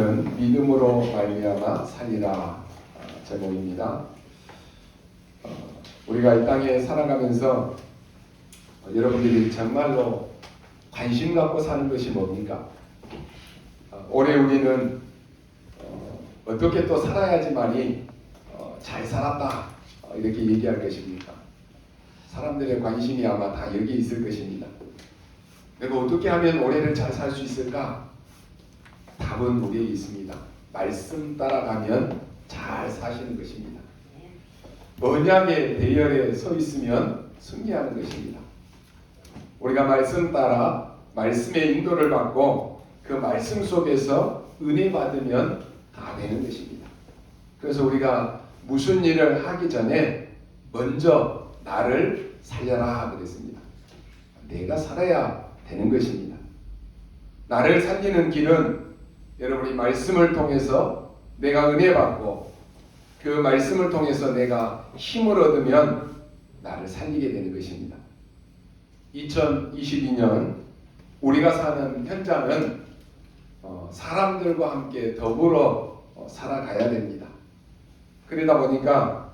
너희는 믿음으로 말미암아 살리라 제목입니다. 우리가 이 땅에 살아가면서 여러분들이 정말로 관심 갖고 사는 것이 뭡니까? 올해 우리는 어떻게 또 살아야지만이 잘 살았다 이렇게 얘기할 것입니까? 사람들의 관심이 아마 다 여기 있을 것입니다. 내가 어떻게 하면 올해를 잘 살 수 있을까? 답은 우리에 있습니다. 말씀 따라가면 잘 사시는 것입니다. 언약의 대열에 서 있으면 승리하는 것입니다. 우리가 말씀 따라 말씀의 인도를 받고 그 말씀 속에서 은혜 받으면 다 되는 것입니다. 그래서 우리가 무슨 일을 하기 전에 먼저 나를 살려라 그랬습니다. 내가 살아야 되는 것입니다. 나를 살리는 길은 여러분이 말씀을 통해서 내가 은혜 받고 그 말씀을 통해서 내가 힘을 얻으면 나를 살리게 되는 것입니다. 2022년 우리가 사는 현장은 사람들과 함께 더불어 살아가야 됩니다. 그러다 보니까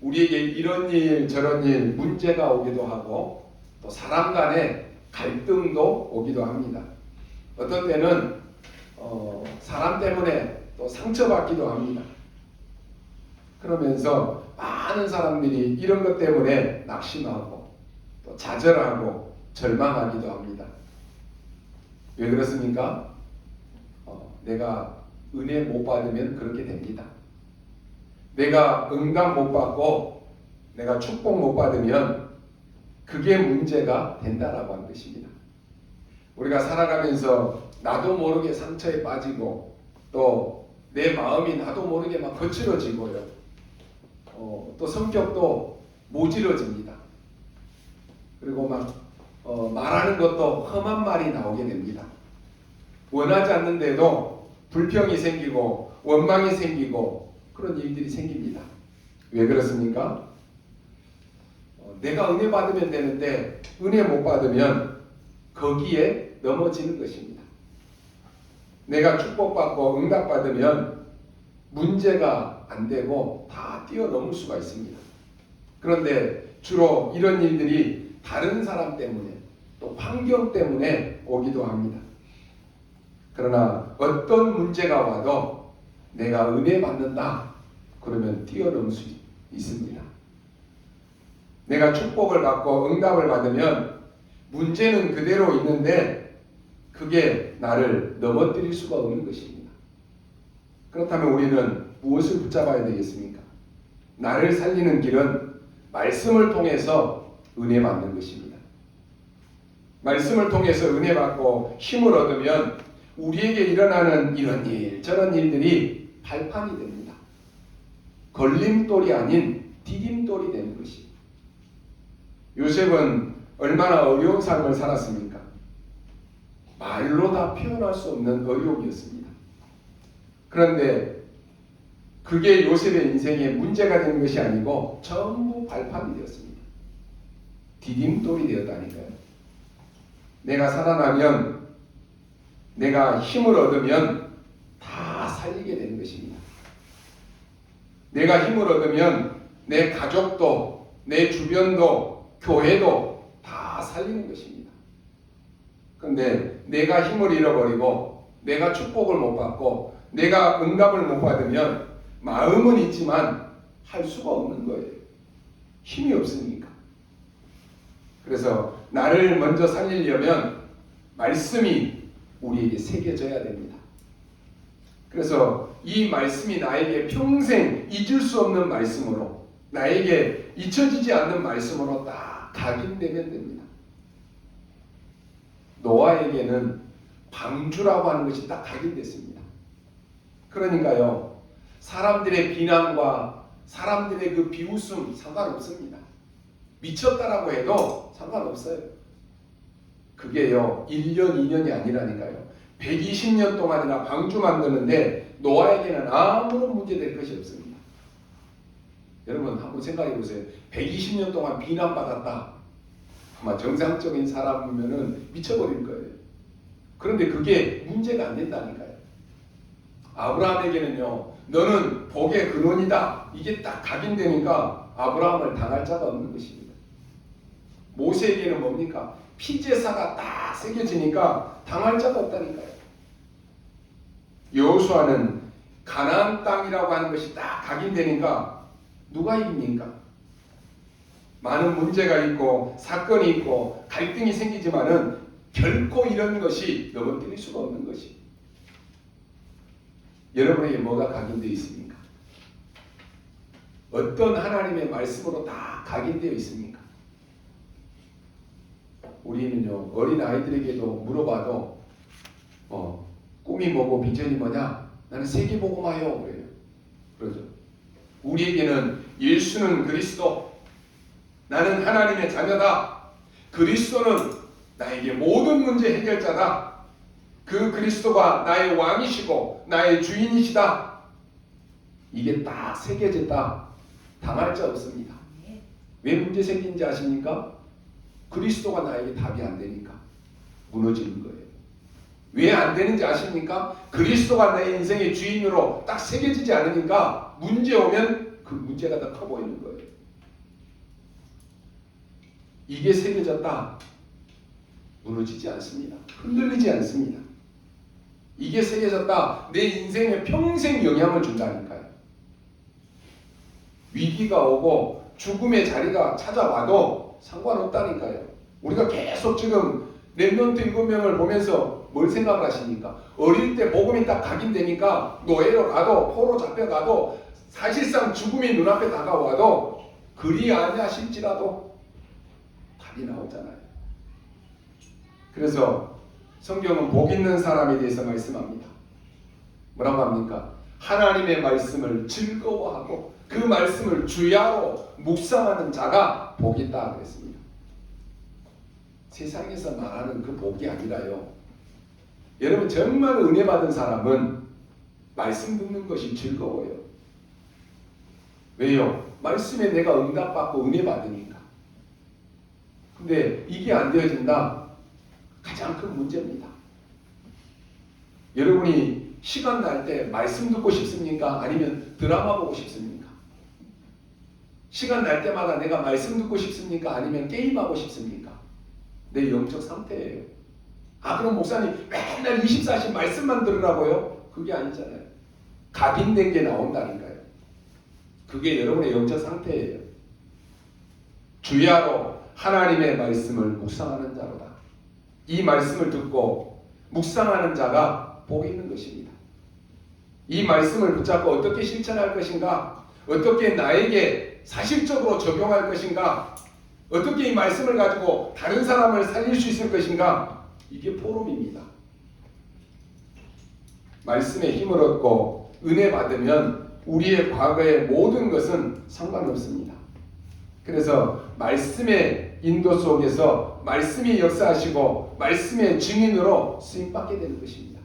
우리에게 이런 일 저런 일 문제가 오기도 하고 또 사람 간의 갈등도 오기도 합니다. 어떤 때는 사람 때문에 또 상처받기도 합니다. 그러면서 많은 사람들이 이런 것 때문에 낙심하고 또 좌절하고 절망하기도 합니다. 왜 그렇습니까? 내가 은혜 못 받으면 그렇게 됩니다. 내가 응답 못 받고 내가 축복 못 받으면 그게 문제가 된다라고 하는 것입니다. 우리가 살아가면서 나도 모르게 상처에 빠지고 또 내 마음이 나도 모르게 막 거칠어지고요. 또 성격도 모질어집니다. 그리고 막 말하는 것도 험한 말이 나오게 됩니다. 원하지 않는데도 불평이 생기고 원망이 생기고 그런 일들이 생깁니다. 왜 그렇습니까? 내가 은혜 받으면 되는데 은혜 못 받으면 거기에 넘어지는 것입니다. 내가 축복받고 응답받으면 문제가 안 되고 다 뛰어넘을 수가 있습니다. 그런데 주로 이런 일들이 다른 사람 때문에 또 환경 때문에 오기도 합니다. 그러나 어떤 문제가 와도 내가 은혜 받는다 그러면 뛰어넘을 수 있습니다. 내가 축복을 받고 응답을 받으면 문제는 그대로 있는데 그게 나를 넘어뜨릴 수가 없는 것입니다. 그렇다면 우리는 무엇을 붙잡아야 되겠습니까? 나를 살리는 길은 말씀을 통해서 은혜 받는 것입니다. 말씀을 통해서 은혜 받고 힘을 얻으면 우리에게 일어나는 이런 일 저런 일들이 발판이 됩니다. 걸림돌이 아닌 디딤돌이 되는 것입니다. 요셉은 얼마나 어려운 삶을 살았습니까? 말로 다 표현할 수 없는 어려움이었습니다. 그런데 그게 요셉의 인생에 문제가 되는 것이 아니고 전부 발판이 되었습니다. 디딤돌이 되었다니까요. 내가 살아나면 내가 힘을 얻으면 다 살리게 되는 것입니다. 내가 힘을 얻으면 내 가족도 내 주변도 교회도 다 살리는 것입니다. 그런데 내가 힘을 잃어버리고 내가 축복을 못 받고 내가 응답을 못 받으면 마음은 있지만 할 수가 없는 거예요. 힘이 없으니까. 그래서 나를 먼저 살리려면 말씀이 우리에게 새겨져야 됩니다. 그래서 이 말씀이 나에게 평생 잊을 수 없는 말씀으로 나에게 잊혀지지 않는 말씀으로 딱 각인되면 됩니다. 노아에게는 방주라고 하는 것이 딱 각인됐습니다. 그러니까요, 사람들의 비난과 사람들의 그 비웃음 상관없습니다. 미쳤다라고 해도 상관없어요. 그게요, 1년, 2년이 아니라니까요. 120년 동안이나 방주 만드는데 노아에게는 아무런 문제 될 것이 없습니다. 여러분 한번 생각해 보세요. 120년 동안 비난받았다. 아마 정상적인 사람이면은 미쳐버릴 거예요. 그런데 그게 문제가 안 된다니까요. 아브라함에게는요, 너는 복의 근원이다. 이게 딱 각인되니까 아브라함을 당할 자가 없는 것입니다. 모세에게는 뭡니까? 피제사가 딱 새겨지니까 당할 자가 없다니까요. 여호수아는 가나안 땅이라고 하는 것이 딱 각인되니까 누가 이깁니까? 많은 문제가 있고 사건이 있고 갈등이 생기지만은 결코 이런 것이 넘어뜨릴 수가 없는 것이. 여러분에게 뭐가 각인되어 있습니까? 어떤 하나님의 말씀으로 다 각인되어 있습니까? 우리는요, 어린 아이들에게도 물어봐도 꿈이 뭐고 비전이 뭐냐? 나는 세계복음화요 그래요. 그러죠. 우리에게는 예수는 그리스도, 나는 하나님의 자녀다. 그리스도는 나에게 모든 문제 해결자다. 그 그리스도가 나의 왕이시고 나의 주인이시다. 이게 딱 새겨졌다. 당할 자 없습니다. 왜 문제 생긴지 아십니까? 그리스도가 나에게 답이 안 되니까 무너지는 거예요. 왜 안 되는지 아십니까? 그리스도가 내 인생의 주인으로 딱 새겨지지 않으니까 문제 오면 그 문제가 더 커 보이는 거예요. 이게 새겨졌다. 무너지지 않습니다. 흔들리지 않습니다. 이게 새겨졌다. 내 인생에 평생 영향을 준다니까요. 위기가 오고 죽음의 자리가 찾아와도 상관없다니까요. 우리가 계속 지금 렘넌트 7명을 보면서 뭘 생각을 하십니까? 어릴 때 복음이 딱 각인되니까 노예로 가도 포로 잡혀가도 사실상 죽음이 눈앞에 다가와도 그리 아니하실지라도 답이 나오잖아요. 그래서 성경은 복 있는 사람에 대해서 말씀합니다. 뭐라고 합니까? 하나님의 말씀을 즐거워하고 그 말씀을 주야로 묵상하는 자가 복 있다 그랬습니다. 세상에서 말하는 그 복이 아니라요. 여러분 정말 은혜 받은 사람은 말씀 듣는 것이 즐거워요. 왜요? 말씀에 내가 응답받고 은혜 받으니까. 근데 이게 안 되어진다. 가장 큰 문제입니다. 여러분이 시간 날 때 말씀 듣고 싶습니까? 아니면 드라마 보고 싶습니까? 시간 날 때마다 내가 말씀 듣고 싶습니까? 아니면 게임하고 싶습니까? 내 영적 상태예요. 그럼 목사님 맨날 24시 말씀만 들으라고요? 그게 아니잖아요. 각인된 게 나온다니까요. 그게 여러분의 영적 상태예요. 주야로 하나님의 말씀을 묵상하는 자로다. 이 말씀을 듣고 묵상하는 자가 복이 있는 것입니다. 이 말씀을 붙잡고 어떻게 실천할 것인가? 어떻게 나에게 사실적으로 적용할 것인가? 어떻게 이 말씀을 가지고 다른 사람을 살릴 수 있을 것인가? 이게 포럼입니다. 말씀에 힘을 얻고 은혜 받으면 우리의 과거의 모든 것은 상관없습니다. 그래서 말씀의 인도 속에서 말씀이 역사하시고 말씀의 증인으로 쓰임받게 되는 것입니다.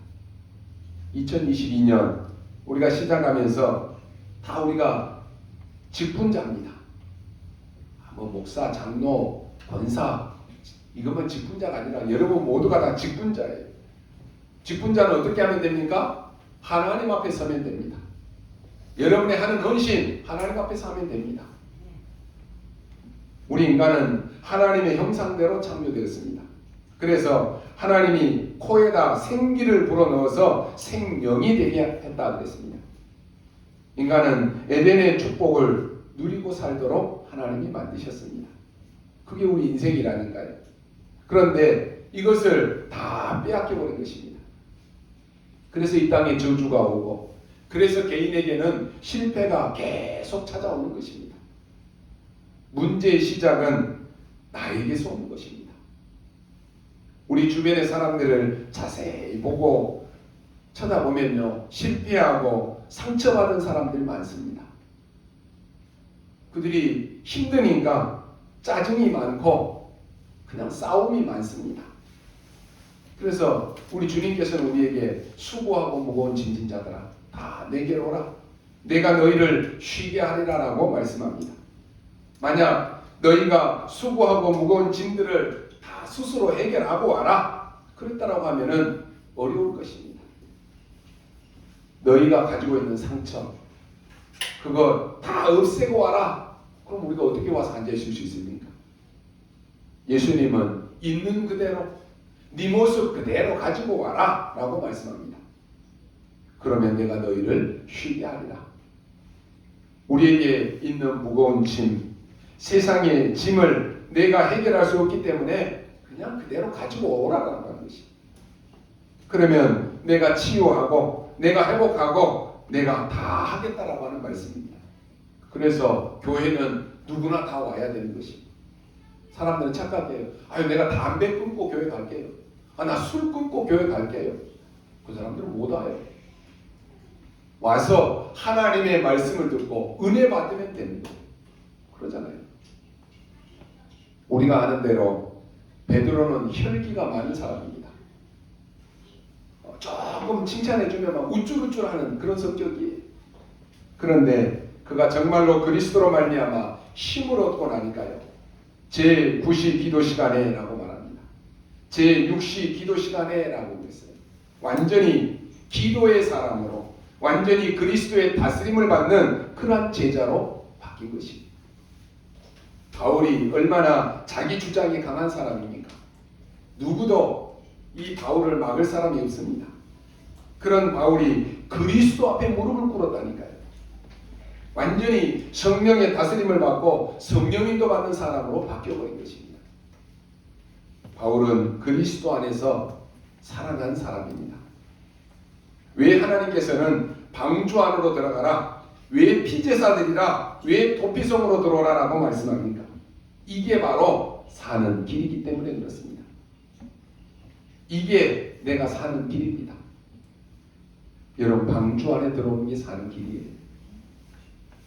2022년 우리가 시작하면서 다 우리가 직분자입니다. 목사, 장로, 권사 이것만 직분자가 아니라 여러분 모두가 다 직분자예요. 직분자는 어떻게 하면 됩니까? 하나님 앞에 서면 됩니다. 여러분의 하는 헌신 하나님 앞에서 하면 됩니다. 우리 인간은 하나님의 형상대로 창조되었습니다. 그래서 하나님이 코에다 생기를 불어넣어서 생명이 되게 했다 그랬습니다. 인간은 에덴의 축복을 누리고 살도록 하나님이 만드셨습니다. 그게 우리 인생이라는 거예요. 그런데 이것을 다 빼앗겨버린 것입니다. 그래서 이 땅에 저주가 오고 그래서 개인에게는 실패가 계속 찾아오는 것입니다. 문제의 시작은 나에게서 오는 것입니다. 우리 주변의 사람들을 자세히 보고 쳐다보면요, 실패하고 상처받은 사람들이 많습니다. 그들이 힘드니까 짜증이 많고 그냥 싸움이 많습니다. 그래서 우리 주님께서는 우리에게 수고하고 무거운 짐진 자들아 다 내게로 오라. 내가 너희를 쉬게 하리라 라고 말씀합니다. 만약 너희가 수고하고 무거운 짐들을 다 스스로 해결하고 와라. 그랬다라고 하면은 어려울 것입니다. 너희가 가지고 있는 상처 그거 다 없애고 와라. 그럼 우리가 어떻게 와서 앉아있을 수 있습니까? 예수님은 있는 그대로 네 모습 그대로 가지고 와라 라고 말씀합니다. 그러면 내가 너희를 쉬게 하리라. 우리에게 있는 무거운 짐, 세상의 짐을 내가 해결할 수 없기 때문에 그냥 그대로 가지고 오라고 하는 것이. 그러면 내가 치유하고 내가 회복하고 내가 다 하겠다라고 하는 말씀입니다. 그래서 교회는 누구나 다 와야 되는 것입니다. 사람들은 착각해요. 아유 내가 담배 끊고 교회 갈게요. 나 술 끊고 교회 갈게요. 그 사람들은 못 와요. 와서 하나님의 말씀을 듣고 은혜 받으면 됩니다. 그러잖아요. 우리가 아는 대로 베드로는 혈기가 많은 사람입니다. 조금 칭찬해주면 막 우쭐우쭐하는 그런 성격이에요. 그런데 그가 정말로 그리스도로 말미암아 힘을 얻고 나니까요. 제9시 기도 시간에 라고 말합니다. 제6시 기도 시간에 라고 그랬어요. 완전히 기도의 사람으로 완전히 그리스도의 다스림을 받는 그러한 제자로 바뀐 것입니다. 바울이 얼마나 자기 주장이 강한 사람입니까? 누구도 이 바울을 막을 사람이 없습니다. 그런 바울이 그리스도 앞에 무릎을 꿇었다니까요. 완전히 성령의 다스림을 받고 성령인도 받는 사람으로 바뀌어버린 것입니다. 바울은 그리스도 안에서 살아난 사람입니다. 왜 하나님께서는 방주 안으로 들어가라, 왜 피제사들이라, 왜 도피성으로 들어오라 라고 말씀합니까? 이게 바로 사는 길이기 때문에 그렇습니다. 이게 내가 사는 길입니다. 여러분 방주 안에 들어오는 게 사는 길이에요.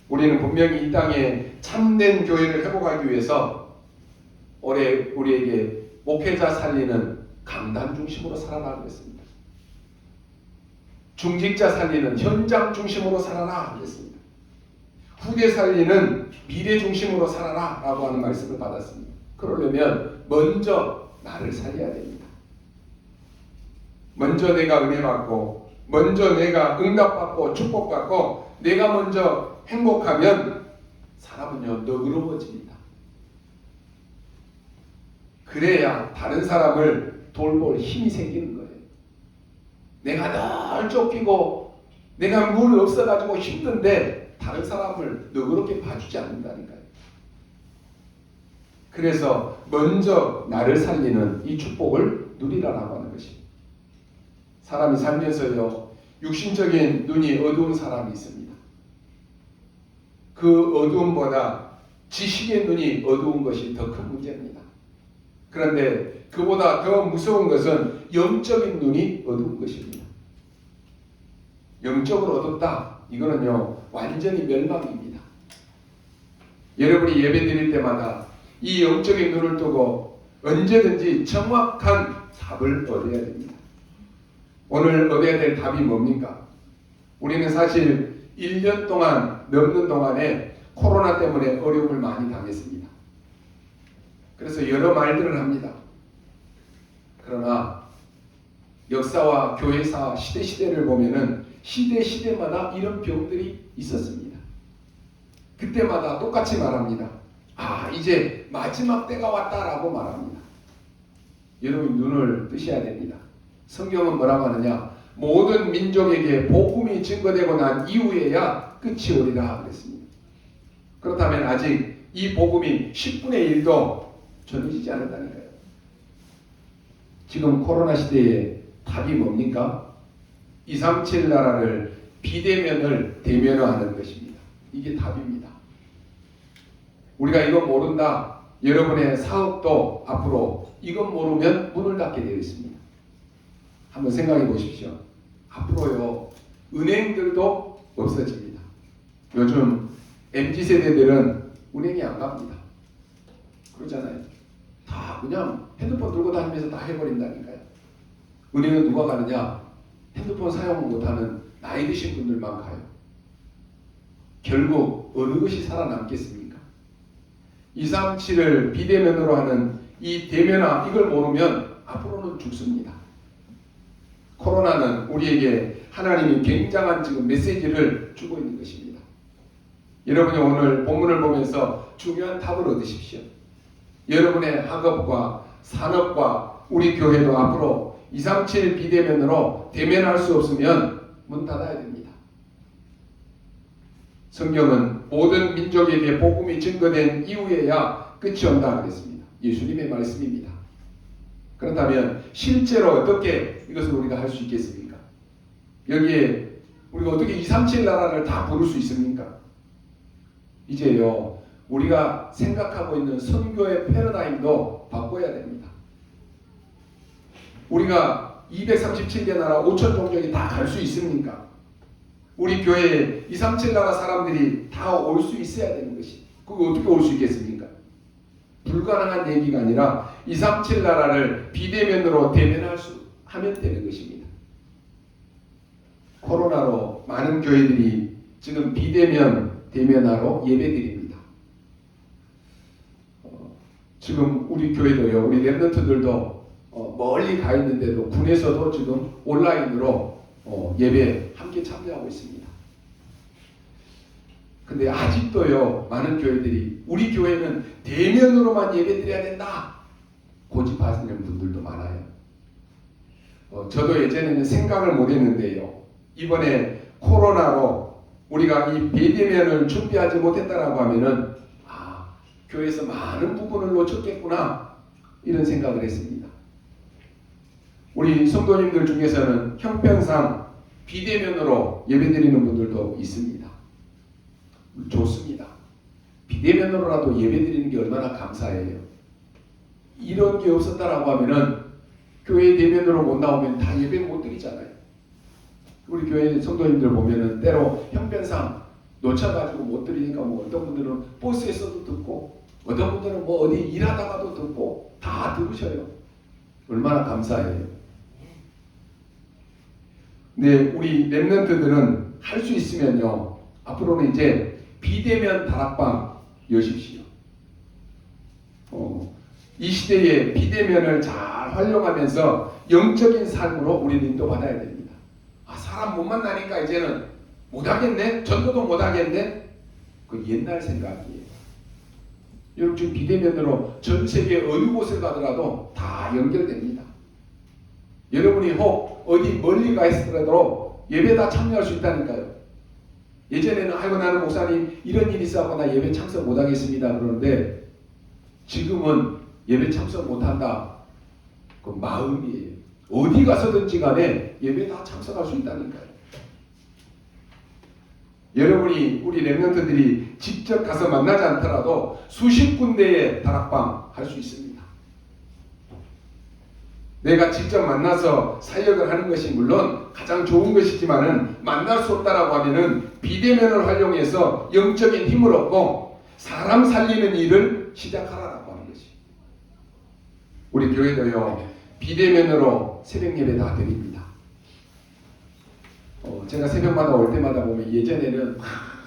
우리는 분명히 이 땅에 참된 교회를 회복하기 위해서 올해 우리에게 목회자 살리는 강단 중심으로 살아라 그랬습니다. 중직자 살리는 현장 중심으로 살아라 그랬습니다. 후대 살리는 미래 중심으로 살아라 라고 하는 말씀을 받았습니다. 그러려면 먼저 나를 살려야 됩니다. 먼저 내가 은혜 받고 먼저 내가 응답받고 축복받고 내가 먼저 행복하면 사람은요 너그러워집니다. 그래야 다른 사람을 돌볼 힘이 생기는 거예요. 내가 늘 쫓기고 내가 물 없어가지고 힘든데 다른 사람을 너그럽게 봐주지 않는다니까요. 그래서 먼저 나를 살리는 이 축복을 누리라라고 하는 것입니다. 사람이 살면서요 육신적인 눈이 어두운 사람이 있습니다. 그 어두움보다 지식의 눈이 어두운 것이 더 큰 문제입니다. 그런데 그보다 더 무서운 것은 영적인 눈이 어두운 것입니다. 영적으로 어둡다. 이거는요 완전히 멸망입니다. 여러분이 예배 드릴 때마다 이 영적인 눈을 뜨고 언제든지 정확한 답을 얻어야 됩니다. 오늘 얻어야 될 답이 뭡니까? 우리는 사실 1년 동안 넘는 동안에 코로나 때문에 어려움을 많이 당했습니다. 그래서 여러 말들을 합니다. 그러나 역사와 교회사 시대를 보면은 시대마다 이런 병들이 있었습니다. 그때마다 똑같이 말합니다. 이제 마지막 때가 왔다라고 말합니다. 여러분 눈을 뜨셔야 됩니다. 성경은 뭐라고 하느냐? 모든 민족에게 복음이 증거되고 난 이후에야 끝이 오리라 그랬습니다. 그렇다면 아직 이 복음이 10분의 1도 전해지지 않았다니까요. 지금 코로나 시대에 답이 뭡니까? 237 나라를 비대면을 대면화하는 것입니다. 이게 답입니다. 우리가 이거 모른다. 여러분의 사업도 앞으로 이것 모르면 문을 닫게 되어 있습니다. 한번 생각해 보십시오. 앞으로요 은행들도 없어집니다. 요즘 MZ세대들은 은행에 안 갑니다. 그러잖아요. 다 그냥 핸드폰 들고 다니면서 다 해버린다니까요. 은행은 누가 가느냐? 핸드폰 사용 못하는 나이 드신 분들만 가요. 결국 어느 것이 살아남겠습니까? 237을 비대면으로 하는 이 대면화 이걸 모르면 앞으로는 죽습니다. 코로나는 우리에게 하나님이 굉장한 지금 메시지를 주고 있는 것입니다. 여러분이 오늘 본문을 보면서 중요한 답을 얻으십시오. 여러분의 학업과 산업과 우리 교회도 앞으로 237 비대면으로 대면할 수 없으면 문 닫아야 됩니다. 성경은 모든 민족에게 복음이 증거된 이후에야 끝이 온다 그랬습니다. 예수님의 말씀입니다. 그렇다면 실제로 어떻게 이것을 우리가 할 수 있겠습니까? 여기에 우리가 어떻게 237 나라를 다 부를 수 있습니까? 이제요, 우리가 생각하고 있는 선교의 패러다임도 바꿔야 됩니다. 우리가 237개 나라 5천 종족이 다 갈 수 있습니까? 우리 교회에 237 나라 사람들이 다 올 수 있어야 되는 것이, 그게 어떻게 올 수 있겠습니까? 불가능한 얘기가 아니라 237 나라를 비대면으로 하면 되는 것입니다. 코로나로 많은 교회들이 지금 대면하러 예배드립니다. 지금 우리 교회도요, 우리 랩런트들도 멀리 가 있는데도 군에서도 지금 온라인으로 예배 함께 참여하고 있습니다. 근데 아직도요, 많은 교회들이 우리 교회는 대면으로만 예배드려야 된다 고집하시는 분들도 많아요. 저도 예전에는 생각을 못 했는데요, 이번에 코로나로 우리가 이 비대면을 준비하지 못했다라고 하면은 교회에서 많은 부분을 놓쳤겠구나 이런 생각을 했습니다. 우리 성도님들 중에서는 형편상 비대면으로 예배드리는 분들도 있습니다. 좋습니다. 비대면으로라도 예배드리는 게 얼마나 감사해요. 이런 게 없었다라고 하면은 교회 대면으로 못 나오면 다 예배 못 드리잖아요. 우리 교회 성도님들 보면은 때로 형편상 놓쳐가지고 못 드리니까 어떤 분들은 버스에서도 듣고 어떤 분들은 어디 일하다가도 듣고 다 들으셔요. 얼마나 감사해요. 네, 우리 랩런트들은 할 수 있으면요, 앞으로는 이제 비대면 다락방 여십시오. 이 시대에 비대면을 잘 활용하면서 영적인 삶으로 우리는 인도받아야 됩니다. 사람 못 만나니까 이제는 못하겠네? 전도도 못하겠네? 그 옛날 생각이에요. 여러분 지금 비대면으로 전 세계 어느 곳을 가더라도 다 연결됩니다. 여러분이 혹 어디 멀리 가 있더라도 예배 다 참여할 수 있다니까요. 예전에는 나는 목사님 이런 일이 있어서 나 예배 참석 못하겠습니다 그러는데 지금은 예배 참석 못한다 그 마음이에요. 어디 가서든지 간에 예배 다 참석할 수 있다니까요. 여러분이 우리 랩런트들이 직접 가서 만나지 않더라도 수십 군데의 다락방 할 수 있습니다. 내가 직접 만나서 사역을 하는 것이 물론 가장 좋은 것이지만은 만날 수 없다라고 하면은 비대면을 활용해서 영적인 힘을 얻고 사람 살리는 일을 시작하라라고 하는 것이. 우리 교회도요, 비대면으로 새벽 예배 다 드립니다. 제가 새벽마다 올 때마다 보면 예전에는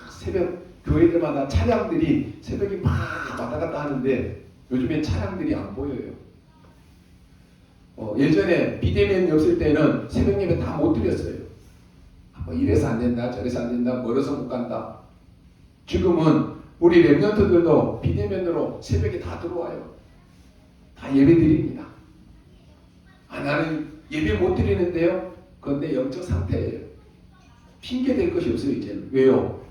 새벽 교회들마다 차량들이 새벽에 막 왔다 갔다 하는데 요즘엔 차량들이 안 보여요. 예전에 비대면이 없을 때는 새벽 예배 다 못 드렸어요. 이래서 안 된다, 저래서 안 된다, 멀어서 못 간다. 지금은 우리 랩런트들도 비대면으로 새벽에 다 들어와요. 다 예배 드립니다. 나는 예배 못 드리는데요. 그건 내 영적 상태예요. 핑계 댈 것이 없어요, 이제는. 왜요?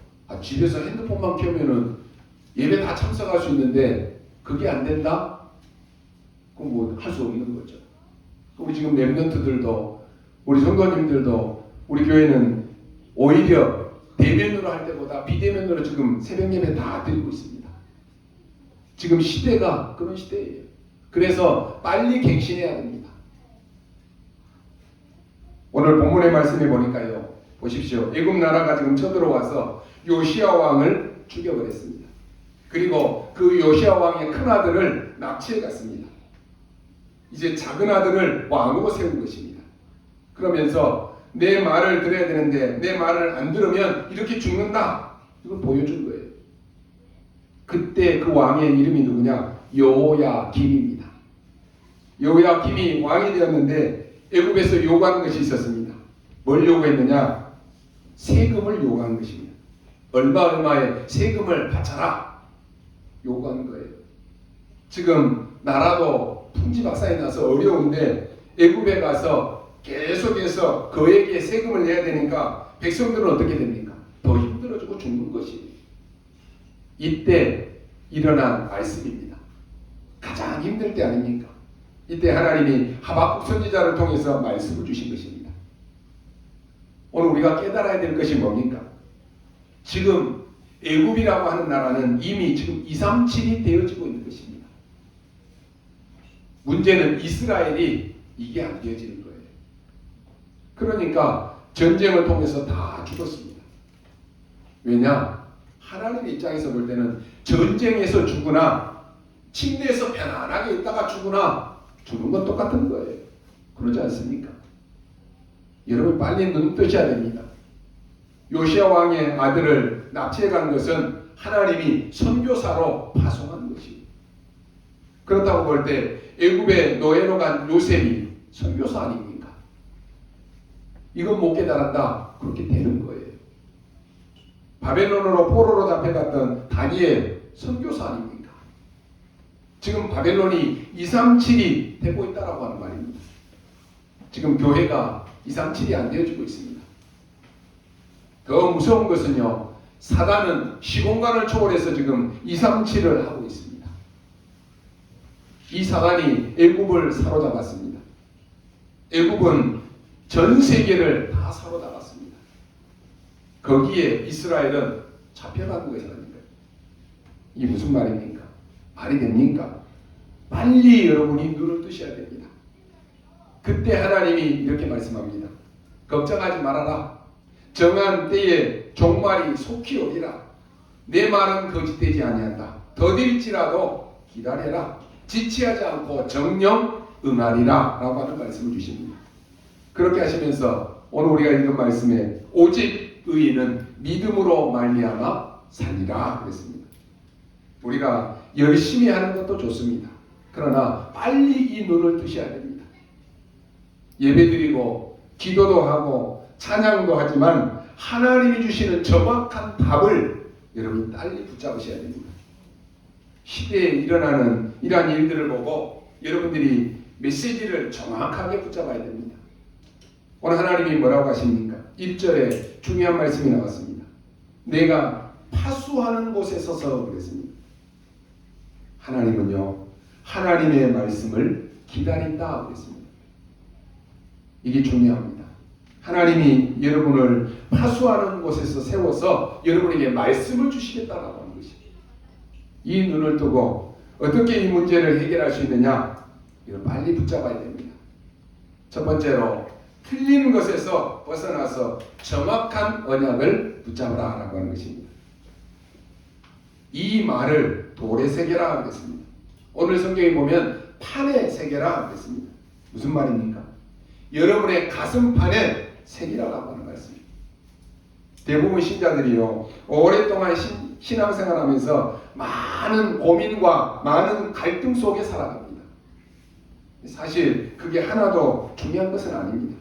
집에서 핸드폰만 켜면은 예배 다 참석할 수 있는데 그게 안 된다? 그럼 할 수 없는 거죠. 우리 지금 랩런트들도 우리 성도님들도 우리 교회는 오히려 대면으로 할 때보다 비대면으로 지금 새벽 예배 다 드리고 있습니다. 지금 시대가 그런 시대예요. 그래서 빨리 갱신해야 됩니다. 오늘 본문의 말씀에 보니까요, 보십시오. 애굽 나라가 지금 쳐들어와서 요시야 왕을 죽여버렸습니다. 그리고 그 요시야 왕의 큰 아들을 납치해 갔습니다. 이제 작은 아들을 왕으로 세운 것입니다. 그러면서 내 말을 들어야 되는데 내 말을 안 들으면 이렇게 죽는다. 이걸 보여준 거예요. 그때 그 왕의 이름이 누구냐? 여호야김입니다. 여호야김이 왕이 되었는데 애굽에서 요구하는 것이 있었습니다. 뭘 요구했느냐? 세금을 요구한 것입니다. 얼마의 세금을 바쳐라 요구한 거예요. 지금 나라도 풍지박산이 나서 어려운데 애굽에 가서 계속해서 그에게 세금을 내야 되니까 백성들은 어떻게 됩니까? 더 힘들어지고 죽는 것이 이때 일어난 말씀입니다. 가장 힘들 때 아닙니까? 이때 하나님이 하박국 선지자를 통해서 말씀을 주신 것입니다. 오늘 우리가 깨달아야 될 것이 뭡니까? 지금 애굽이라고 하는 나라는 이미 지금 237이 되어지고 있는 것입니다. 문제는 이스라엘이 이게 안 되어지는 거예요. 그러니까 전쟁을 통해서 다 죽었습니다. 왜냐? 하나님의 입장에서 볼 때는 전쟁에서 죽으나 침대에서 편안하게 있다가 죽으나 죽는 건 똑같은 거예요. 그러지 않습니까? 여러분 빨리 눈 뜨셔야 됩니다. 요시야 왕의 아들을 납치해 간 것은 하나님이 선교사로 파송한 것입니다. 그렇다고 볼 때 애굽에 노예로 간 요셉이 선교사 아닙니까? 이건 못 깨달았다. 그렇게 되는 거예요. 바벨론으로 포로로 잡혀갔던 다니엘 선교사 아닙니까? 지금 바벨론이 237이 되고 있다라고 하는 말입니다. 지금 교회가 237이 안 되어지고 있습니다. 더 무서운 것은요, 사단은 시공간을 초월해서 지금 237을 하고 있습니다. 이 사단이 애굽을 사로잡았습니다. 애굽은 전 세계를 다 사로잡았습니다. 거기에 이스라엘은 잡혀간 것이 아닙니까? 이게 무슨 말입니까? 말이 됩니까? 빨리 여러분이 눈을 뜨셔야 됩니다. 그때 하나님이 이렇게 말씀합니다. 걱정하지 말아라. 정한 때에 종말이 속히 오리라. 내 말은 거짓되지 아니한다. 더딜지라도 기다려라. 지체하지 않고 정령 응하리라 라고 하는 말씀을 주십니다. 그렇게 하시면서 오늘 우리가 읽은 말씀에 오직 의인은 믿음으로 말미암아 살리라 그랬습니다. 우리가 열심히 하는 것도 좋습니다. 그러나 빨리 이 눈을 뜨셔야 됩니다. 예배드리고 기도도 하고 찬양도 하지만 하나님이 주시는 정확한 답을 여러분이 빨리 붙잡으셔야 됩니다. 시대에 일어나는 이러한 일들을 보고 여러분들이 메시지를 정확하게 붙잡아야 됩니다. 오늘 하나님이 뭐라고 하십니까? 1절에 중요한 말씀이 나왔습니다. 내가 파수하는 곳에 서서 그랬습니다. 하나님은요, 하나님의 말씀을 기다린다 그랬습니다. 이게 중요합니다. 하나님이 여러분을 파수하는 곳에서 세워서 여러분에게 말씀을 주시겠다라고 하는 것입니다. 이 눈을 뜨고 어떻게 이 문제를 해결할 수 있느냐? 이걸 빨리 붙잡아야 됩니다. 첫 번째로 틀린 것에서 벗어나서 정확한 언약을 붙잡으라 라고 하는 것입니다. 이 말을 돌에 새겨라 그랬습니다. 오늘 성경에 보면 판에 새겨라 그랬습니다. 무슨 말입니까? 여러분의 가슴판에 새기라고 하는 말씀입니다. 대부분 신자들이요, 오랫동안 신앙생활하면서 많은 고민과 많은 갈등 속에 살아갑니다. 사실 그게 하나도 중요한 것은 아닙니다.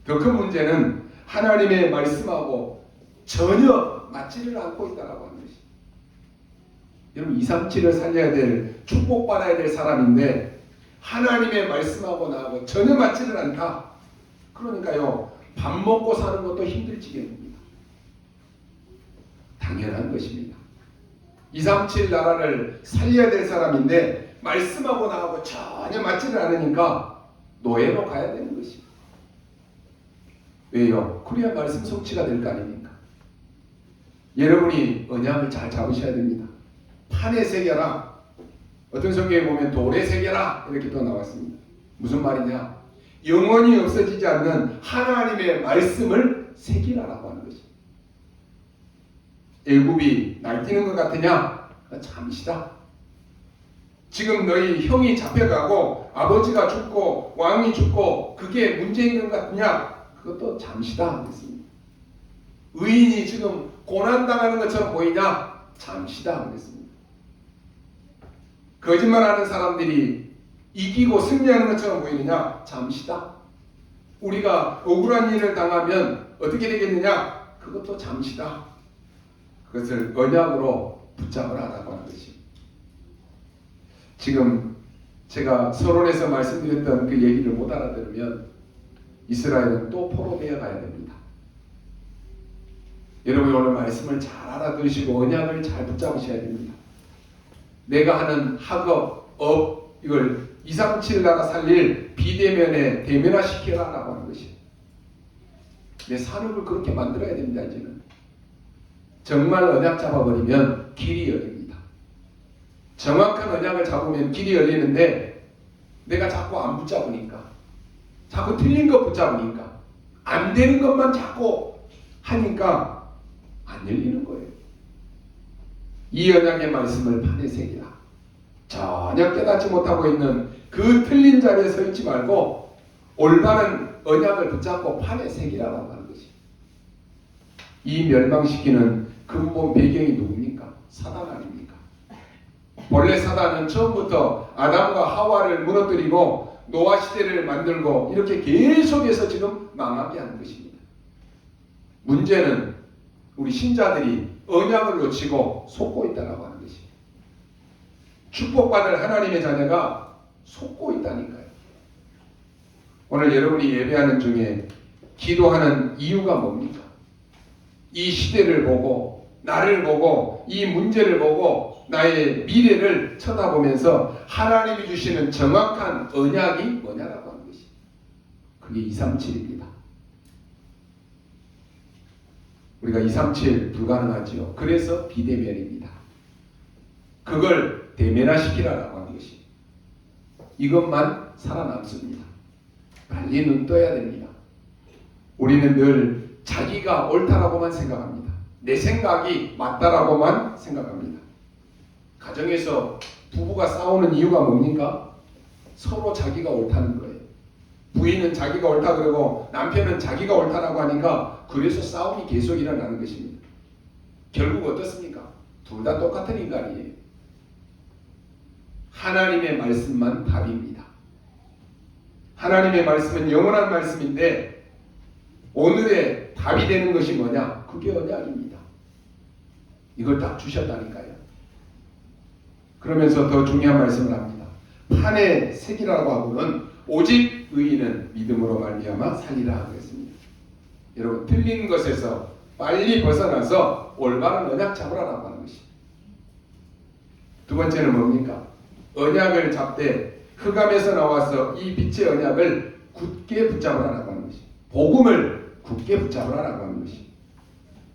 더 큰 문제는 하나님의 말씀하고 전혀 맞지를 않고 있다라고 하는 것입니다. 여러분 237을 살려야 될, 축복받아야 될 사람인데 하나님의 말씀하고 나하고 전혀 맞지를 않다. 그러니까요, 밥 먹고 사는 것도 힘들지겠습니다. 당연한 것입니다. 237 나라를 살려야 될 사람인데 말씀하고 나하고 전혀 맞지를 않으니까 노예로 가야 되는 것입니다. 왜요? 그래야 말씀 성취가 될 거 아닙니까? 여러분이 언약을 잘 잡으셔야 됩니다. 판에 새겨라. 어떤 성경에 보면 돌에 새겨라 이렇게 또 나왔습니다. 무슨 말이냐? 영원히 없어지지 않는 하나님의 말씀을 새기라라고 하는 것입니다. 애굽이 날뛰는 것 같으냐? 잠시다. 지금 너희 형이 잡혀가고 아버지가 죽고 왕이 죽고 그게 문제인 것 같으냐? 그것도 잠시다 그랬습니다. 의인이 지금 고난당하는 것처럼 보이냐? 잠시다 그랬습니다. 거짓말하는 사람들이 이기고 승리하는 것처럼 보이느냐? 잠시다. 우리가 억울한 일을 당하면 어떻게 되겠느냐? 그것도 잠시다. 그것을 언약으로 붙잡으라라고 하는 것이. 지금 제가 서론에서 말씀드렸던 그 얘기를 못 알아들으면 이스라엘은 또 포로되어 가야 됩니다. 여러분 오늘 말씀을 잘 알아들으시고 언약을 잘 붙잡으셔야 됩니다. 내가 하는 학업, 업 이걸 237 나라 살릴 비대면에 대면화시켜라라고 하는 것이. 내 산업을 그렇게 만들어야 됩니다. 이제는 정말 언약 잡아버리면 길이 열립니다. 정확한 언약을 잡으면 길이 열리는데 내가 자꾸 안 붙잡으니까, 자꾸 틀린 것 붙잡으니까, 안 되는 것만 자꾸 하니까 안 열리는 거예요. 이 언약의 말씀을 판에 새기라. 전혀 깨닫지 못하고 있는 그 틀린 자리에 서 있지 말고 올바른 언약을 붙잡고 판에 새기라라고 하는 것이. 이 멸망시키는 근본 배경이 누굽니까? 사단 아닙니까? 본래 사단은 처음부터 아담과 하와를 무너뜨리고 노아 시대를 만들고 이렇게 계속해서 지금 망하게 하는 것입니다. 문제는 우리 신자들이 언약을 놓치고 속고 있다라고 하는 것이. 축복받을 하나님의 자녀가 속고 있다니까요. 오늘 여러분이 예배하는 중에 기도하는 이유가 뭡니까? 이 시대를 보고, 나를 보고, 이 문제를 보고 나의 미래를 쳐다보면서 하나님이 주시는 정확한 언약이 뭐냐라고 하는 것이. 그게 237입니다. 우리가 237 불가능하지요. 그래서 비대면입니다. 그걸 대면화시키라라고 하는 것이. 이것만 살아남습니다. 빨리 눈 떠야 됩니다. 우리는 늘 자기가 옳다라고만 생각합니다. 내 생각이 맞다라고만 생각합니다. 가정에서 부부가 싸우는 이유가 뭡니까? 서로 자기가 옳다는 거예요. 부인은 자기가 옳다 그러고 남편은 자기가 옳다라고 하니까 그래서 싸움이 계속 일어나는 것입니다. 결국 어떻습니까? 둘 다 똑같은 인간이에요. 하나님의 말씀만 답입니다. 하나님의 말씀은 영원한 말씀인데 오늘의 답이 되는 것이 뭐냐? 그게 언약입니다. 이걸 딱 주셨다니까요. 그러면서 더 중요한 말씀을 합니다. 판에 새기라고 하고는 오직 의인은 믿음으로 말미암아 살리라 그랬습니다. 여러분 틀린 것에서 빨리 벗어나서 올바른 언약 잡으라고 하는 것이. 두 번째는 뭡니까? 언약을 잡되 흑암에서 나와서 이 빛의 언약을 굳게 붙잡으라고 하는 것이. 복음을 굳게 붙잡으라고 하는 것이.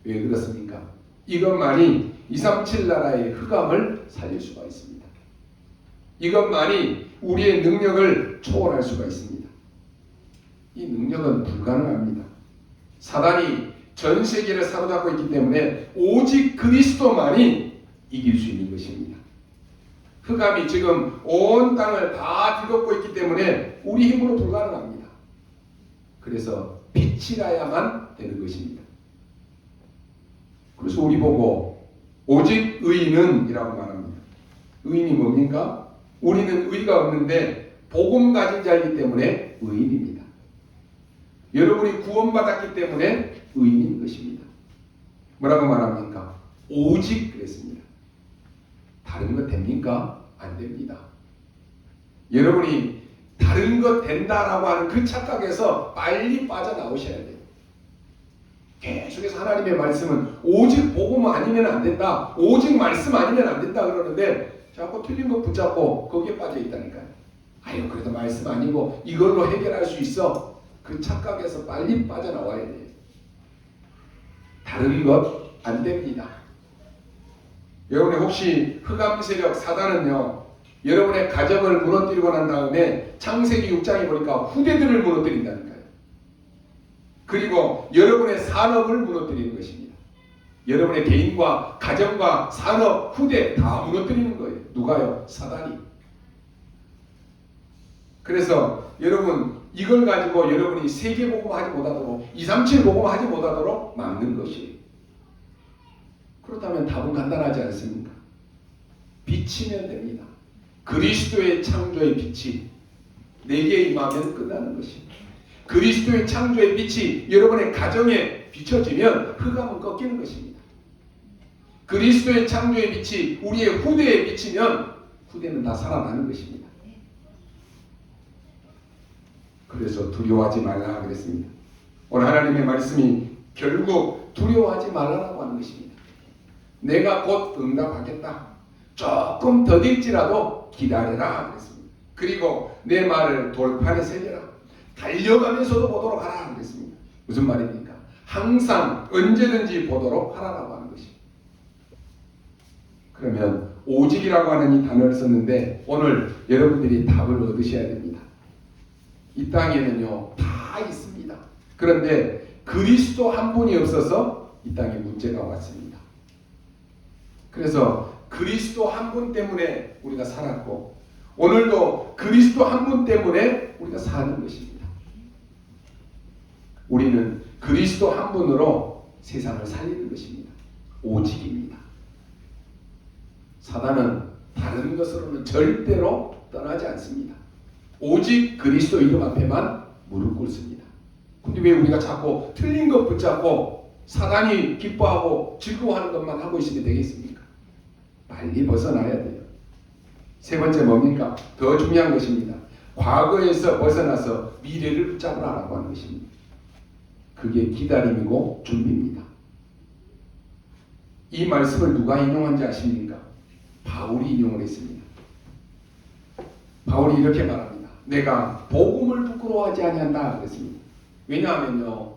왜 그렇습니까? 이것만이 237 나라의 흑암을 살릴 수가 있습니다. 이것만이 우리의 능력을 초월할 수가 있습니다. 이 능력은 불가능합니다. 사단이 전 세계를 사로잡고 있기 때문에 오직 그리스도만이 이길 수 있는 것입니다. 흑암이 지금 온 땅을 다 뒤덮고 있기 때문에 우리 힘으로 불가능합니다. 그래서 빛이라야만 되는 것입니다. 그래서 우리 보고 오직 의인은 이라고 말합니다. 의인이 뭡니까? 우리는 의가 없는데 복음 가진 자이기 때문에 의인입니다. 여러분이 구원받았기 때문에 의인인 것입니다. 뭐라고 말합니까? 오직 그랬습니다. 다른 것 됩니까? 안 됩니다. 여러분이 다른 것 된다라고 하는 그 착각에서 빨리 빠져나오셔야 돼요. 계속해서 하나님의 말씀은 오직 복음 아니면 안 된다. 오직 말씀 아니면 안 된다 그러는데 자꾸 틀린 거 붙잡고 거기에 빠져 있다니까요. 아유 그래도 말씀 아니고 이걸로 해결할 수 있어. 그 착각에서 빨리 빠져나와야 돼요. 다른 것 안 됩니다. 여러분이 혹시 흑암 세력 사단은요, 여러분의 가정을 무너뜨리고 난 다음에 창세기 6장에 보니까 후대들을 무너뜨린다니까요. 그리고 여러분의 산업을 무너뜨리는 것입니다. 여러분의 개인과 가정과 산업, 후대 다 무너뜨리는 거예요. 누가요? 사단이. 그래서 여러분 이걸 가지고 여러분이 세계복음 하지 못하도록 237 복음 하지 못하도록 막는 것이에요. 그렇다면 답은 간단하지 않습니까? 비치면 됩니다. 그리스도의 창조의 빛이 내게 임하면 끝나는 것입니다. 그리스도의 창조의 빛이 여러분의 가정에 비춰지면 흑암은 꺾이는 것입니다. 그리스도의 창조의 빛이 우리의 후대에 비치면 후대는 다 살아나는 것입니다. 그래서 두려워하지 말라 그랬습니다. 오늘 하나님의 말씀이 결국 두려워하지 말라고 하는 것입니다. 내가 곧 응답하겠다. 조금 더딜지라도 기다려라 그랬습니다. 그리고 내 말을 돌판에 새겨라. 달려가면서도 보도록 하라 그랬습니다. 무슨 말입니까? 항상 언제든지 보도록 하라라고 하는 것입니다. 그러면 오직이라고 하는 이 단어를 썼는데 오늘 여러분들이 답을 얻으셔야 됩니다. 이 땅에는요 다 있습니다. 그런데 그리스도 한 분이 없어서 이 땅에 문제가 왔습니다. 그래서 그리스도 한 분 때문에 우리가 살았고 오늘도 그리스도 한 분 때문에 우리가 사는 것입니다. 우리는 그리스도 한 분으로 세상을 살리는 것입니다. 오직입니다. 사단은 다른 것으로는 절대로 떠나지 않습니다. 오직 그리스도 이름 앞에만 무릎 꿇습니다. 근데 왜 우리가 자꾸 틀린 것 붙잡고 사단이 기뻐하고 즐거워하는 것만 하고 있으면 되겠습니까? 빨리 벗어나야 돼요. 세 번째 뭡니까? 더 중요한 것입니다. 과거에서 벗어나서 미래를 붙잡으라고 하는 것입니다. 그게 기다림이고 준비입니다. 이 말씀을 누가 인용한지 아십니까? 바울이 인용을 했습니다. 바울이 이렇게 말합니다. 내가 복음을 부끄러워하지 아니한다 그랬습니다. 왜냐하면요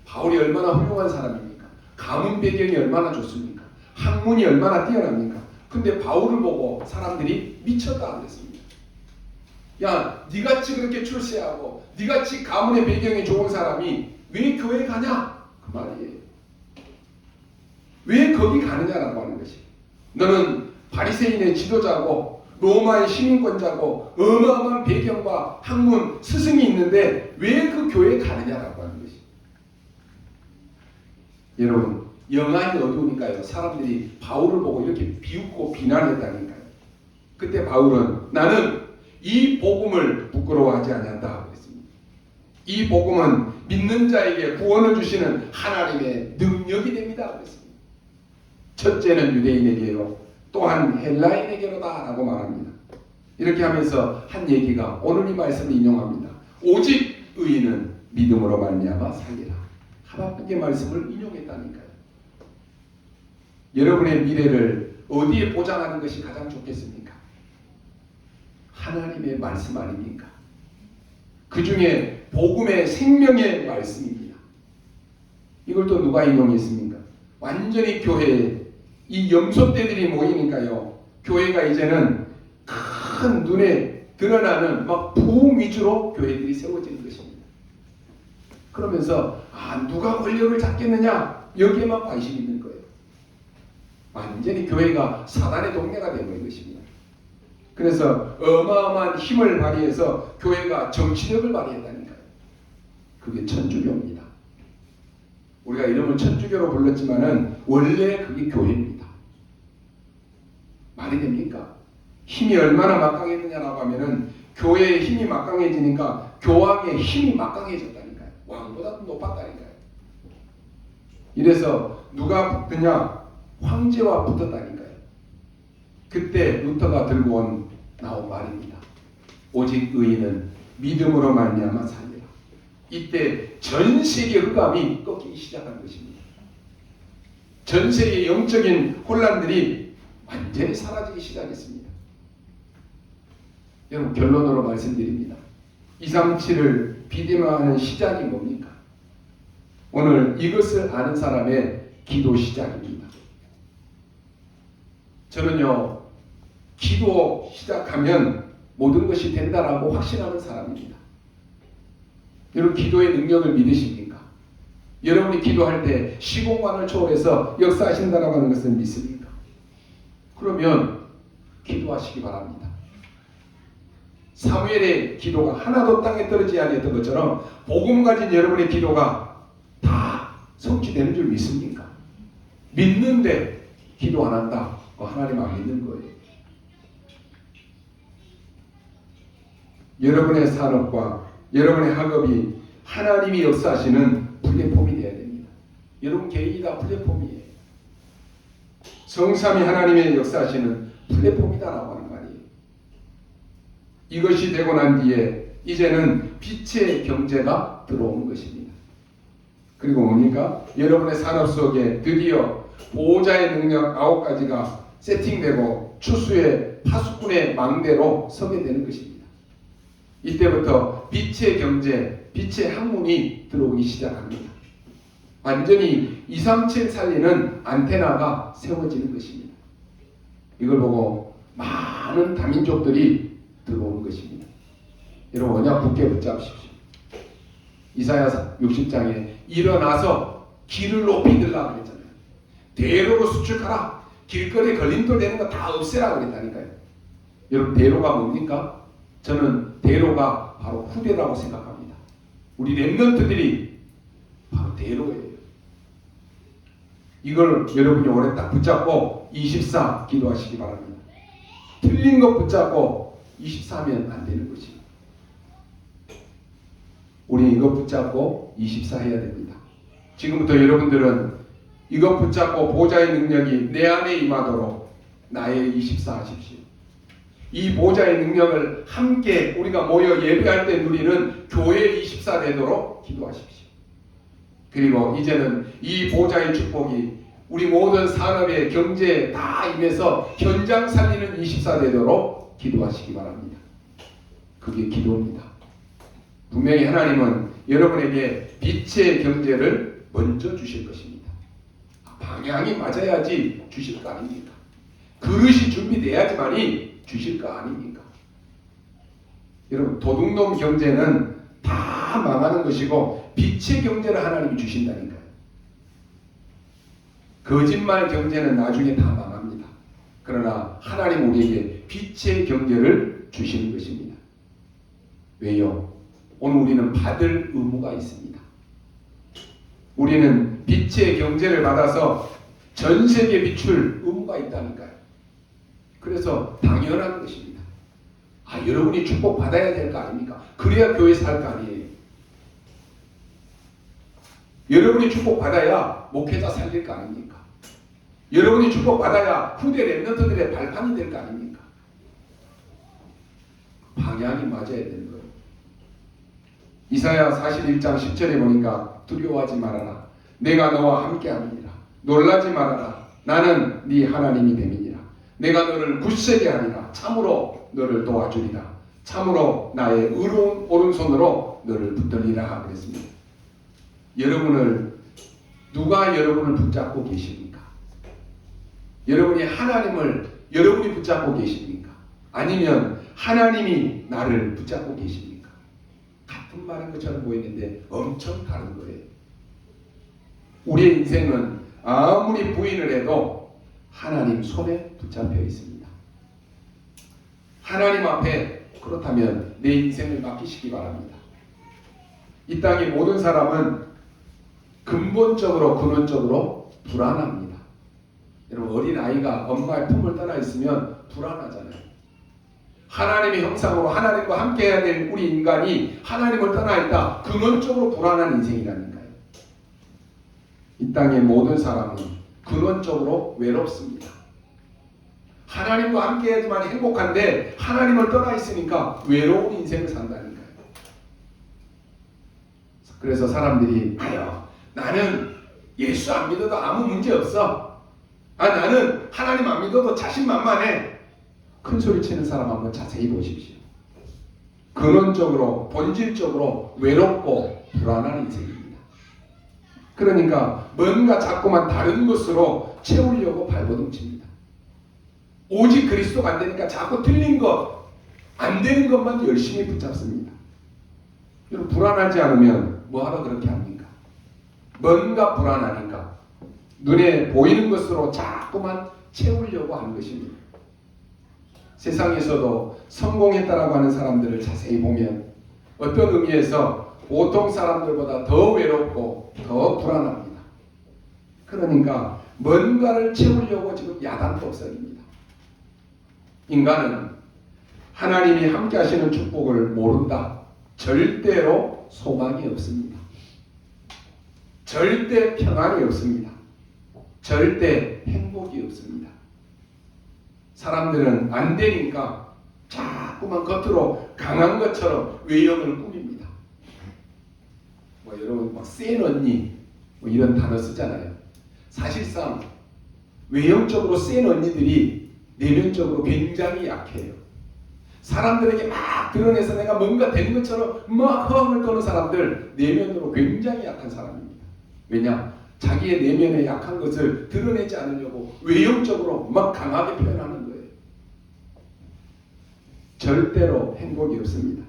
바울이 얼마나 훌륭한 사람입니까? 가문 배경이 얼마나 좋습니까? 학문이 얼마나 뛰어납니까? 근데 바울을 보고 사람들이 미쳤다 그랬습니다. 야, 니같이 그렇게 출세하고 니같이 가문의 배경이 좋은 사람이 왜 교회 가냐? 그 말이에요. 왜 거기 가느냐라고 하는 것이. 너는 바리새인의 지도자고 로마의 시민권자고 어마어마한 배경과 학문, 스승이 있는데 왜 그 교회에 가느냐라고 하는 것이. 여러분, 영안이 어두우니까요. 사람들이 바울을 보고 이렇게 비웃고 비난했다니까요. 그때 바울은 나는 이 복음을 부끄러워하지 않는다 그랬습니다. 이 복음은 믿는 자에게 구원을 주시는 하나님의 능력이 됩니다 그랬습니다. 첫째는 유대인에게로 또한 헬라인에게로다 라고 말합니다. 이렇게 하면서 한 얘기가 오늘 이 말씀을 인용합니다. 오직 의인은 믿음으로 말미암아 살리라. 하박국의 말씀을 인용했다니까요. 여러분의 미래를 어디에 보장하는 것이 가장 좋겠습니까? 하나님의 말씀 아닙니까? 그 중에 복음의 생명의 말씀입니다. 이걸 또 누가 인용했습니까? 완전히 교회에 이 염소떼들이 모이니까요. 교회가 이제는 큰 눈에 드러나는 막 부흥 위주로 교회들이 세워지는 것입니다. 그러면서 누가 권력을 잡겠느냐 여기에만 관심이 있는 거예요. 완전히 교회가 사단의 동네가 되는 것입니다. 그래서 어마어마한 힘을 발휘해서 교회가 정치력을 발휘했다니까요. 그게 천주교입니다. 우리가 이름을 천주교로 불렀지만은 원래 그게 교회입니다. 말이 됩니까? 힘이 얼마나 막강했느냐라고 하면은 교회의 힘이 막강해지니까 교황의 힘이 막강해졌다니까요. 왕보다 높았다니까요. 이래서 누가 붙느냐? 황제와 붙었다니까요. 그때 루터가 들고 나온 말입니다. 오직 의인은 믿음으로 말미암아 살리라. 이때 전 세계 흑암이 꺾이기 시작한 것입니다. 전 세계 영적인 혼란들이 완전히 사라지기 시작했습니다. 여러분 결론으로 말씀드립니다. 237을 비대면하는 시작이 뭡니까? 오늘 이것을 아는 사람의 기도 시작입니다. 저는요 기도 시작하면 모든 것이 된다라고 확신하는 사람입니다. 여러분 기도의 능력을 믿으십니까? 여러분이 기도할 때 시공간을 초월해서 역사하신다라고 하는 것을 믿습니까? 그러면 기도하시기 바랍니다. 사무엘의 기도가 하나도 땅에 떨어지지 아니했던 것처럼 복음 가진 여러분의 기도가 다 성취되는 줄 믿습니까? 믿는데 기도 안 한다. 하나님 안 믿는 거예요. 여러분의 산업과 여러분의 학업이 하나님이 역사하시는 플랫폼이 되어야 됩니다. 여러분 개인이 다 플랫폼이에요. 성삼위 하나님의 역사하시는 플랫폼이다라고 하는 말이에요. 이것이 되고 난 뒤에 이제는 빛의 경제가 들어오는 것입니다. 그리고 뭡니까? 여러분의 산업 속에 드디어 보호자의 능력 9가지가 세팅되고 추수의 파수꾼의 망대로 서게 되는 것입니다. 이때부터 빛의 경제, 빛의 학문이 들어오기 시작합니다. 완전히 237 살리는 안테나가 세워지는 것입니다. 이걸 보고 많은 다민족들이 들어오는 것입니다. 여러분 언약 굳게 붙잡으십시오. 이사야 60장에 일어나서 길을 높이 들라 그랬잖아요. 대로로 수축하라. 길거리에 걸림돌 되는 거 다 없애라 그랬다니까요. 여러분 대로가 뭡니까? 저는 대로가 바로 후대라고 생각합니다. 우리 렘넌트들이 바로 대로예요. 이걸 여러분이 오래 딱 붙잡고 24 기도하시기 바랍니다. 틀린 것 붙잡고 24면 안 되는 것입니다. 우리 이거 붙잡고 24 해야 됩니다. 지금부터 여러분들은 이거 붙잡고 보좌의 능력이 내 안에 임하도록 나의 24 하십시오. 이 보좌의 능력을 함께 우리가 모여 예배할 때 누리는 교회 24 되도록 기도하십시오. 그리고 이제는 이 보좌의 축복이 우리 모든 산업의 경제에 다 임해서 현장 살리는 24 되도록 기도하시기 바랍니다. 그게 기도입니다. 분명히 하나님은 여러분에게 빛의 경제를 먼저 주실 것입니다. 방향이 맞아야지 주실 거 아닙니까? 그릇이 준비돼야지만이 주실 거 아닙니까? 여러분 도둑놈 경제는 다 망하는 것이고 빛의 경제를 하나님이 주신다니까요. 거짓말 경제는 나중에 다 망합니다. 그러나 하나님 우리에게 빛의 경제를 주시는 것입니다. 왜요? 오늘 우리는 받을 의무가 있습니다. 우리는 빛의 경제를 받아서 전 세계에 비출 의무가 있다니까요. 그래서 당연한 것입니다. 여러분이 축복받아야 될 거 아닙니까? 그래야 교회 살 거 아니에요. 여러분이 축복받아야 목회자 살릴 거 아닙니까? 여러분이 축복받아야 후대 렘넌트들의 발판이 될 거 아닙니까? 방향이 맞아야 되는 거예요. 이사야 41장 10절에 보니까 두려워하지 말아라. 내가 너와 함께함이니라. 놀라지 말아라. 나는 네 하나님이 됨이니라. 내가 너를 굳세게 하리라. 참으로 너를 도와주리라. 참으로 나의 의로운 오른손으로 너를 붙들리라 그랬습니다. 누가 여러분을 붙잡고 계십니까? 여러분이 하나님을 여러분이 붙잡고 계십니까? 아니면 하나님이 나를 붙잡고 계십니까? 같은 말인 것처럼 보이는데 엄청 다른 거예요. 우리의 인생은 아무리 부인을 해도 하나님 손에 붙잡혀 있습니다. 하나님 앞에 그렇다면 내 인생을 맡기시기 바랍니다. 이 땅의 모든 사람은 근본적으로 불안합니다. 여러분 어린아이가 엄마의 품을 떠나 있으면 불안하잖아요. 하나님의 형상으로 하나님과 함께 해야 될 우리 인간이 하나님을 떠나 있다. 근원적으로 불안한 인생이라니까요. 이 땅의 모든 사람은 근원적으로 외롭습니다. 하나님과 함께 해야지만 행복한데 하나님을 떠나 있으니까 외로운 인생을 산다니까요. 그래서 사람들이 나는 예수 안 믿어도 아무 문제 없어. 나는 하나님 안 믿어도 자신만만해. 큰 소리 치는 사람 한번 자세히 보십시오. 근원적으로 본질적으로 외롭고 불안한 인생입니다. 그러니까 뭔가 자꾸만 다른 것으로 채우려고 발버둥칩니다. 오직 그리스도가 안 되니까 자꾸 틀린 것, 안 되는 것만 열심히 붙잡습니다. 여러분 불안하지 않으면 뭐하러 그렇게 합니까? 뭔가 불안하니까 눈에 보이는 것으로 자꾸만 채우려고 하는 것입니다. 세상에서도 성공했다라고 하는 사람들을 자세히 보면 어떤 의미에서 보통 사람들보다 더 외롭고 더 불안합니다. 그러니까 뭔가를 채우려고 지금 야단법석입니다. 인간은 하나님이 함께 하시는 축복을 모른다. 절대로 소망이 없습니다. 절대 평안이 없습니다. 절대 행복이 없습니다. 사람들은 안 되니까 자꾸만 겉으로 강한 것처럼 외형을 꾸밉니다. 여러분 센 언니 이런 단어 쓰잖아요. 사실상 외형적으로 센 언니들이 내면적으로 굉장히 약해요. 사람들에게 막 드러내서 내가 뭔가 되는 것처럼 막 허언을 떠는 사람들 내면으로 굉장히 약한 사람입니다. 왜냐? 자기의 내면에 약한 것을 드러내지 않으려고 외형적으로 막 강하게 표현하는 거예요. 절대로 행복이 없습니다.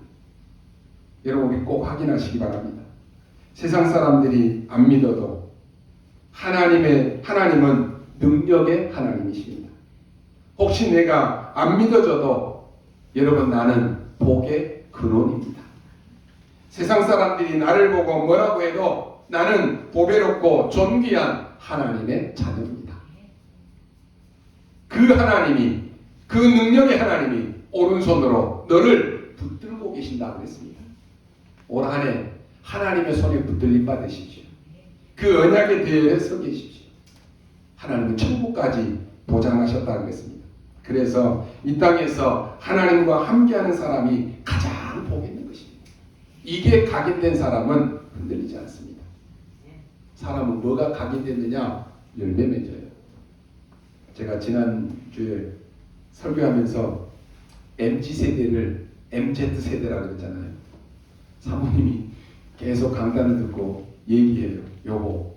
여러분 우리 꼭 확인하시기 바랍니다. 세상 사람들이 안 믿어도 하나님은 능력의 하나님이십니다. 혹시 내가 안 믿어져도 여러분 나는 복의 근원입니다. 세상 사람들이 나를 보고 뭐라고 해도 나는 보배롭고 존귀한 하나님의 자녀입니다. 그 하나님이 그 능력의 하나님이 오른손으로 너를 붙들고 계신다고 그랬습니다. 올 한 해 하나님의 손에 붙들림 받으십시오. 그 언약의 대열에 서 계십시오. 하나님은 천국까지 보장하셨다고 했습니다. 그래서 이 땅에서 하나님과 함께하는 사람이 가장 복 있는 것입니다. 이게 각인된 사람은 흔들리지 않습니다. 사람은 뭐가 각인됐느냐? 열매 맺어요. 제가 지난주에 설교하면서 MZ세대를 MZ세대라고 그랬잖아요. 사모님이 계속 강단을 듣고 얘기해요. 여보,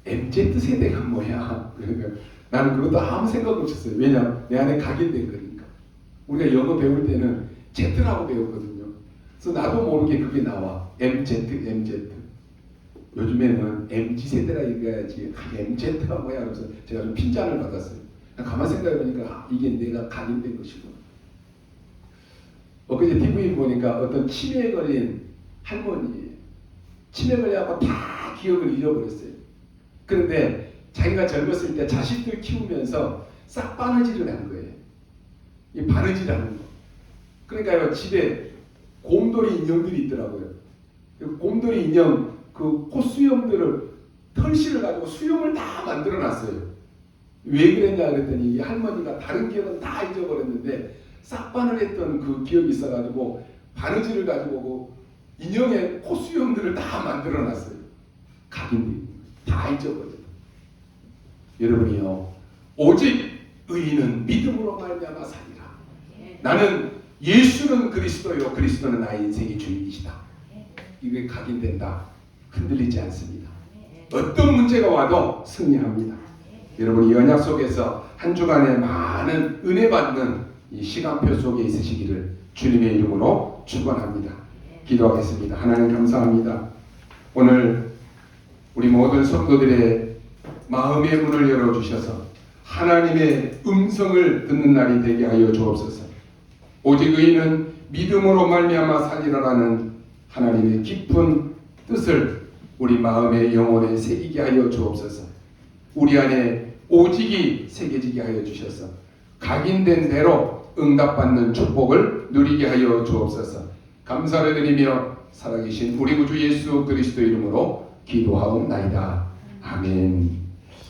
MZ세대가 뭐야? 그러니까 나는 그것도 아무 생각 없었어요. 왜냐? 내 안에 각인된 거니까. 우리가 영어 배울 때는 Z라고 배웠거든요. 그래서 나도 모르게 그게 나와. MZ. 요즘에는 MZ세대라 얘기해야지. MZ가 뭐야? 그래서 제가 좀 핀잔을 받았어요. 가만 생각해보니까 이게 내가 각인된 것이구나. 엊그제 TV 보니까 어떤 치매에 걸린 할머니예요. 치매 걸려갖고 다 기억을 잃어버렸어요. 그런데 자기가 젊었을 때 자식들 키우면서 싹 바느질을 한 거예요. 이 바느질하는 거. 그러니까 집에 곰돌이 인형들이 있더라고요. 곰돌이 인형 그 콧수염들을 털실을 가지고 수염을 다 만들어놨어요. 왜 그랬냐 그랬더니 이 할머니가 다른 기억은 다 잊어버렸는데 싹바늘했던 그 기억이 있어가지고 바느질을 가지고 그 인형의 콧수염들을 다 만들어놨어요. 각인이 다 잊어버렸어요. 여러분이요, 오직 의인은 믿음으로 말미암아 살리라. 나는 예수는 그리스도요, 그리스도는 나의 인생의 주인이시다. 이게 각인된다. 흔들리지 않습니다. 어떤 문제가 와도 승리합니다. 여러분 이 언약 속에서 한 주간에 많은 은혜 받는 이 시간표 속에 있으시기를 주님의 이름으로 축원합니다. 기도하겠습니다. 하나님 감사합니다. 오늘 우리 모든 성도들의 마음의 문을 열어주셔서 하나님의 음성을 듣는 날이 되게 하여 주옵소서. 오직 의인은 믿음으로 말미암아 살리라라는 하나님의 깊은 뜻을 우리 마음의 영혼에 새기게 하여 주옵소서. 우리 안에 오직이 새겨지게 하여 주셔서 각인된 대로 응답받는 축복을 누리게 하여 주옵소서. 감사를 드리며 살아계신 우리 구주 예수 그리스도 이름으로 기도하옵나이다. 아멘.